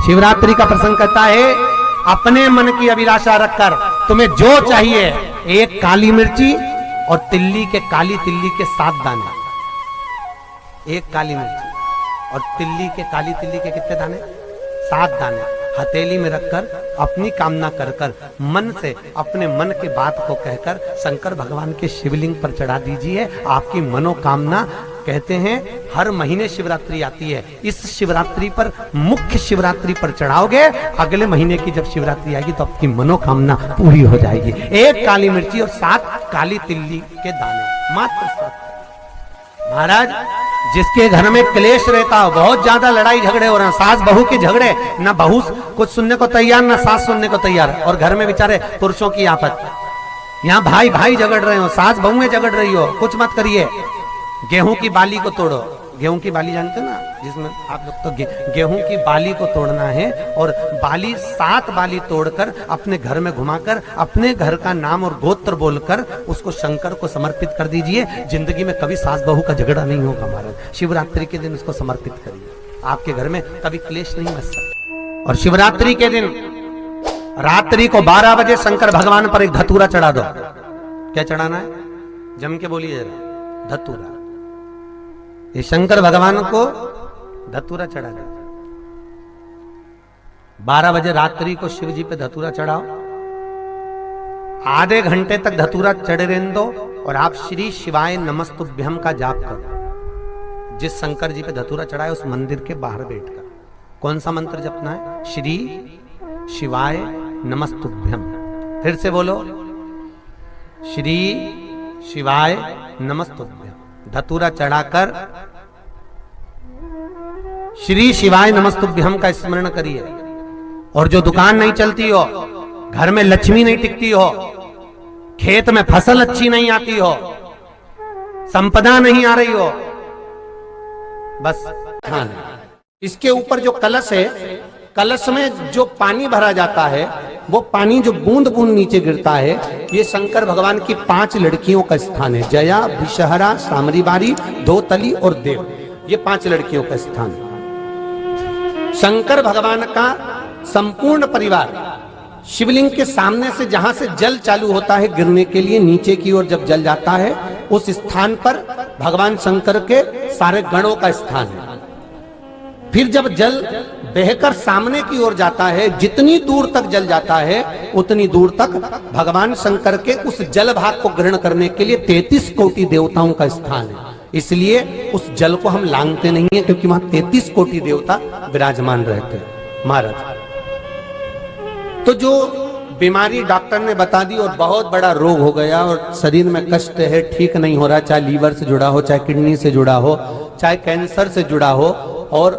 शिवरात्रि का प्रसंग कहता है, अपने मन की अभिलाषा रखकर तुम्हें जो चाहिए, एक काली मिर्ची और काली तिल्ली के 7 दाने। एक काली मिर्ची और काली तिल्ली के कितने दाने? 7 दाने हथेली में रखकर अपनी कामना कर कर मन से अपने मन की बात को कहकर शंकर भगवान के शिवलिंग पर चढ़ा दीजिए। आपकी मनोकामना, कहते हैं हर महीने शिवरात्रि आती है, इस शिवरात्रि पर, मुख्य शिवरात्रि पर चढ़ाओगे, अगले महीने की जब शिवरात्रि आएगी तो आपकी मनोकामना पूरी हो जाएगी। एक काली मिर्ची और 7 काली तिल्ली के दाने, मात्र 7। महाराज, जिसके घर में क्लेश रहता हो, बहुत ज्यादा लड़ाई झगड़े हो रहे हैं, सास बहू के झगड़े, ना बहू कुछ सुनने को तैयार ना सास सुनने को तैयार, और घर में बेचारे पुरुषों की आफत, यहाँ भाई भाई झगड़ रहे हो, सास बहुएं झगड़ रही हो, कुछ मत करिए। गेहूं की बाली को तोड़ो। गेहूं की बाली जानते ना, जिसमें आप लोग तो गेहूं की बाली को तोड़ना है, और बाली 7 बाली तोड़कर अपने घर में घुमाकर अपने घर का नाम और गोत्र बोलकर उसको शंकर को समर्पित कर दीजिए। जिंदगी में कभी सास बहू का झगड़ा नहीं होगा महाराज। शिवरात्रि के दिन उसको समर्पित करिए, आपके घर में कभी क्लेश नहीं मच सकता। और शिवरात्रि के दिन रात्रि को 12 बजे शंकर भगवान पर एक धतूरा चढ़ा दो। क्या चढ़ाना है? जम के बोलिए जरा। धतूरा। ये शंकर भगवान को धतूरा चढ़ा दो। 12 बजे रात्रि को शिव जी पे धतूरा चढ़ाओ। आधे घंटे तक धतूरा चढ़े रहने दो और आप श्री शिवाय नमस्तुभ्यम का जाप करो। जिस शंकर जी पे धतूरा चढ़ाए उस मंदिर के बाहर बैठकर कौन सा मंत्र जपना है? श्री शिवाय नमस्तुभ्यम। फिर से बोलो, श्री शिवाय नमस्तुभ्यम। धतूरा चढ़ाकर श्री शिवाय नमस्तुभ्यम का स्मरण करिए। और जो दुकान नहीं चलती हो, घर में लक्ष्मी नहीं टिकती हो, खेत में फसल अच्छी नहीं आती हो, संपदा नहीं आ रही हो, बस ध्यान। इसके ऊपर जो कलश है, कलश में जो पानी भरा जाता है, वो पानी जो बूंद बूंद नीचे गिरता है, ये शंकर भगवान की 5 लड़कियों का स्थान है। जया, विषहरा, सामरीबारी, धोतली और देव, ये 5 लड़कियों का स्थान है। शंकर भगवान का संपूर्ण परिवार शिवलिंग के सामने से, जहां से जल चालू होता है गिरने के लिए नीचे की ओर, जब जल जाता है उस स्थान पर भगवान शंकर के सारे गणों का स्थान है। फिर जब जल बहकर सामने की ओर जाता है, जितनी दूर तक जल जाता है उतनी दूर तक भगवान शंकर के उस जल भाग को ग्रहण करने के लिए 33 कोटि देवताओं का स्थान है। इसलिए उस जल को हम लांघते नहीं है, क्योंकि वहां 33 कोटि देवता विराजमान रहते हैं महाराज। तो जो बीमारी डॉक्टर ने बता दी और बहुत बड़ा रोग हो गया और शरीर में कष्ट है, ठीक नहीं हो रहा, चाहे लीवर से जुड़ा हो, चाहे किडनी से जुड़ा हो, चाहे कैंसर से जुड़ा हो, और